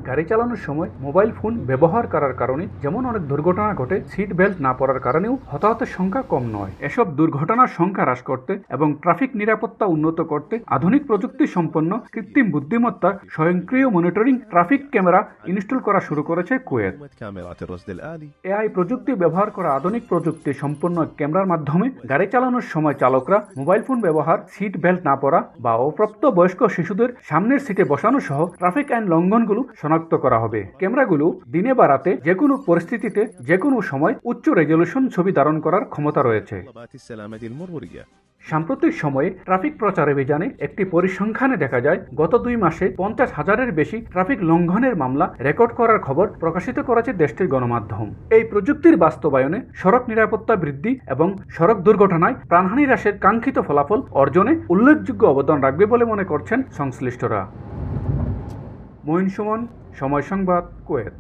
গাড়ি চালানোর সময় মোবাইল ফোন ব্যবহার করার কারণে যেমন অনেক দুর্ঘটনা ঘটে, সিট বেল্ট না পরার কারণেও হতাহতের সংখ্যা কম নয়। এসব দুর্ঘটনার সংখ্যা হ্রাস করতে এবং ট্রাফিক নিরাপত্তা উন্নত করতে আধুনিক প্রযুক্তি সম্পন্ন কৃত্রিম বুদ্ধিমত্তা স্বয়ংক্রিয় মনিটরিং ট্রাফিক ক্যামেরা ইনস্টল করা শুরু করেছে কুয়েত। এআই প্রযুক্তি ব্যবহার করা আধুনিক প্রযুক্তি সম্পন্ন ক্যামেরার মাধ্যমে গাড়ি চালানোর সময় চালকরা মোবাইল ফোন ব্যবহার, সিট বেল্ট না পরা বা অপ্রাপ্ত বয়স্ক শিশুদের সামনের সিটে বসানো সহ ট্রাফিক আইন লঙ্ঘনগুলো শনাক্ত করা হবে। ক্যামেরাগুলো দিনে বা রাতে যে কোনো পরিস্থিতিতে যে কোনো সময় উচ্চ রেজলিউশন ছবি ধারণ করার ক্ষমতা রয়েছে। সাম্প্রতিক সময়ে ট্রাফিক প্রচার অভিযানে একটি পরিসংখ্যানে দেখা যায়, গত 2 মাসে 50,000-এর বেশি ট্রাফিক লঙ্ঘনের মামলা রেকর্ড করার খবর প্রকাশিত করেছে দেশটির গণমাধ্যম। এই প্রযুক্তির বাস্তবায়নে সড়ক নিরাপত্তা বৃদ্ধি এবং সড়ক দুর্ঘটনায় প্রাণহানি হ্রাসের কাঙ্ক্ষিত ফলাফল অর্জনে উল্লেখযোগ্য অবদান রাখবে বলে মনে করছেন সংশ্লিষ্টরা। মঈন সুমন, সময় সংবাদ, কুয়েত।